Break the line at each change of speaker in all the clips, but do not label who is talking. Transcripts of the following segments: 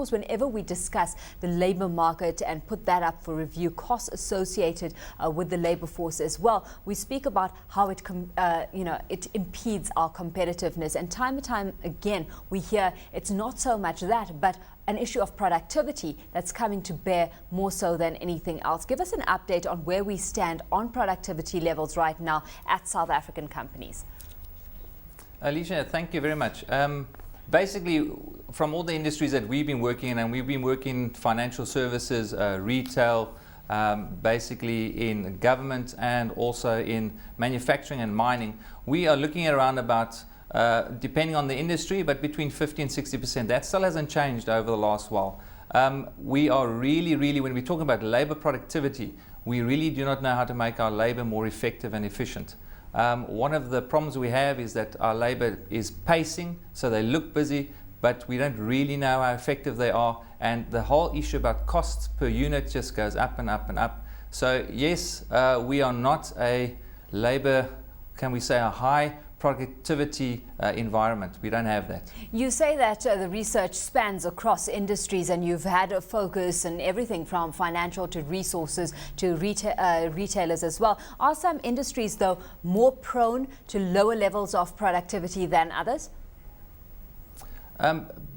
course, whenever we discuss the labour market and put that up for review, costs associated with the labour force as well, we speak about how it impedes our competitiveness. And time again, we hear it's not so much that, but an issue of productivity that's coming to bear more so than anything else. Give us an update on where we stand on productivity levels right now at South African companies.
Alishia, thank you very much. Basically, from all the industries that we've been working in, and we've been working in financial services, retail, basically in government and also in manufacturing and mining, we are looking at around about, depending on the industry, but between 50 and 60%. That still hasn't changed over the last while. We are really, when we talk about labor productivity, we really do not know how to make our labor more effective and efficient. One of the problems we have is that our labor is pacing, so they look busy, but we don't really know how effective they are, and the whole issue about costs per unit just goes up and up and up. So yes, we are not a labor, can we say, a high productivity environment. We don't have that.
You say that the research spans across industries, and you've had a focus on everything from financial to resources to retailers as well. Are some industries, though, more prone to lower levels of productivity than others?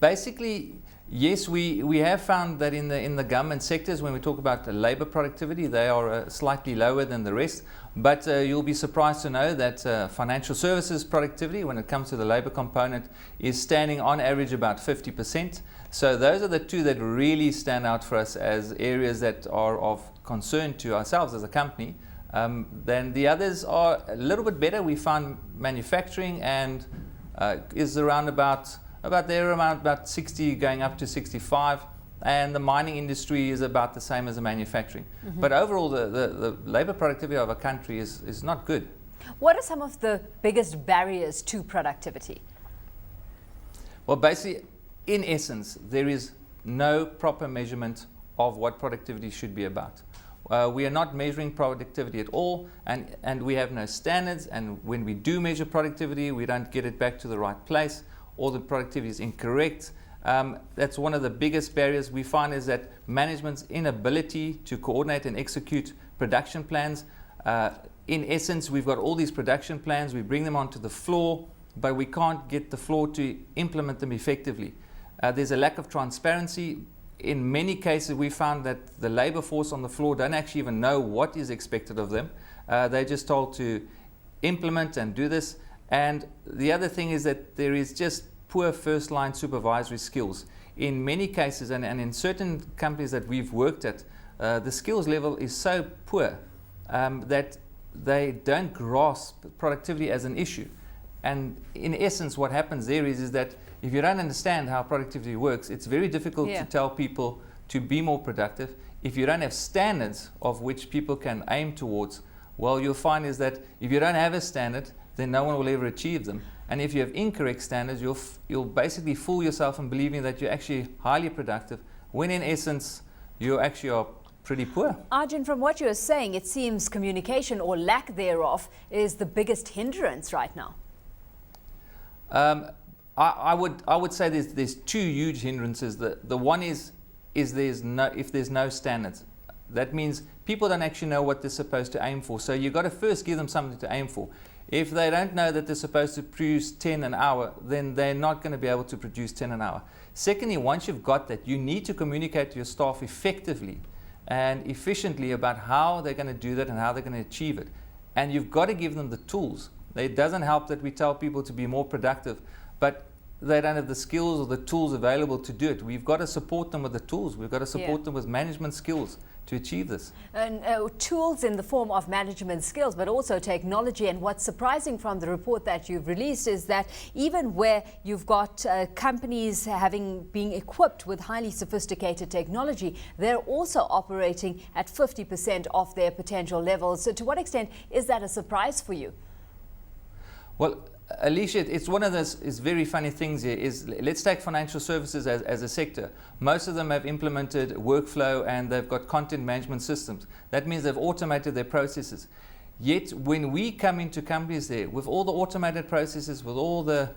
Basically, yes, we have found that in the government sectors, when we talk about the labor productivity, they are slightly lower than the rest. But you'll be surprised to know that financial services productivity, when it comes to the labor component, is standing on average about 50%. So those are the two that really stand out for us as areas that are of concern to ourselves as a company. Then the others are a little bit better. We found manufacturing and is around about 60 going up to 65. And the mining industry is about the same as the manufacturing. Mm-hmm. But overall, the labor productivity of a country is not good.
What are some of the biggest barriers to productivity?
Well, basically, in essence, there is no proper measurement of what productivity should be about. We are not measuring productivity at all, and we have no standards. And when we do measure productivity, we don't get it back to the right place, or the productivity is incorrect. That's one of the biggest barriers we find, is that management's inability to coordinate and execute production plans. In essence, we've got all these production plans, we bring them onto the floor, but we can't get the floor to implement them effectively. There's a lack of transparency. In many cases, we found that the labor force on the floor don't actually even know what is expected of them. They're just told to implement and do this. And the other thing is that there is just poor first-line supervisory skills. In many cases, and in certain companies that we've worked at, the skills level is so poor that they don't grasp productivity as an issue. And in essence, what happens there is that if you don't understand how productivity works, it's very difficult to tell people to be more productive. If you don't have standards of which people can aim towards, well, you'll find is that if you don't have a standard, then no one will ever achieve them. And if you have incorrect standards, you'll basically fool yourself in believing that you're actually highly productive, when in essence, you actually are pretty poor.
Arjen, from what you're saying, it seems communication, or lack thereof, is the biggest hindrance right now.
I would say there's two huge hindrances. The one is if there's no standards. That means people don't actually know what they're supposed to aim for. So you've got to first give them something to aim for. If they don't know that they're supposed to produce 10 an hour, then they're not going to be able to produce 10 an hour. Secondly, once you've got that, you need to communicate to your staff effectively and efficiently about how they're going to do that and how they're going to achieve it. And you've got to give them the tools. It doesn't help that we tell people to be more productive, but they don't have the skills or the tools available to do it. We've got to support them with the tools. We've got to support them with management skills to achieve this.
And tools in the form of management skills, but also technology. And what's surprising from the report that you've released is that even where you've got companies being equipped with highly sophisticated technology, they're also operating at 50% of their potential levels. So to what extent is that a surprise for you?
Well, Alishia, it's one of those very funny things here. Let's take financial services as a sector. Most of them have implemented workflow and they've got content management systems. That means they've automated their processes. Yet when we come into companies there with all the automated processes, with all the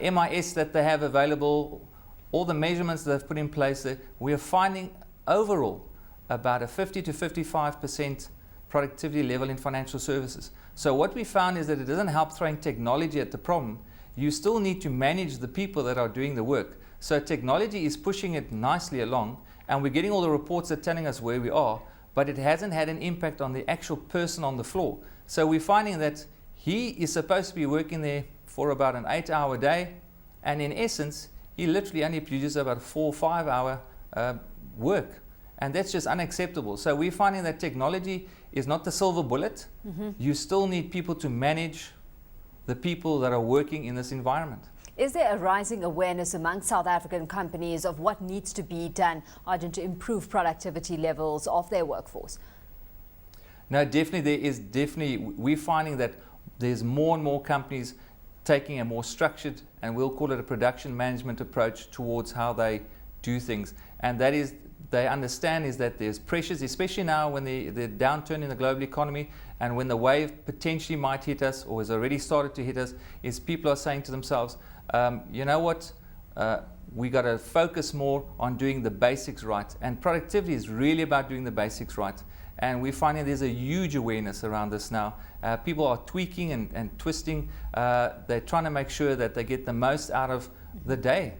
MIS that they have available, all the measurements they've put in place there, we are finding overall about a 50 to 55% productivity level in financial services. So what we found is that it doesn't help throwing technology at the problem. You still need to manage the people that are doing the work. So technology is pushing it nicely along, and we're getting all the reports that are telling us where we are, but it hasn't had an impact on the actual person on the floor. So we're finding that he is supposed to be working there for about an 8-hour day, and in essence, he literally only produces about a 4 or 5 hour work. And that's just unacceptable. So we're finding that technology is not the silver bullet. You still need people to manage the people that are working in this environment.
Is there a rising awareness among South African companies of what needs to be done, Arjen, to improve productivity levels of their workforce?
No, definitely there is. Definitely, we're finding that there's more and more companies taking a more structured, and we'll call it a production management approach towards how they do things. And that is, they understand is that there's pressures, especially now when the downturn in the global economy and when the wave potentially might hit us or has already started to hit us, is people are saying to themselves, you know what, we got to focus more on doing the basics right. And productivity is really about doing the basics right. And we're finding there's a huge awareness around this now. People are tweaking and twisting. They're trying to make sure that they get the most out of the day.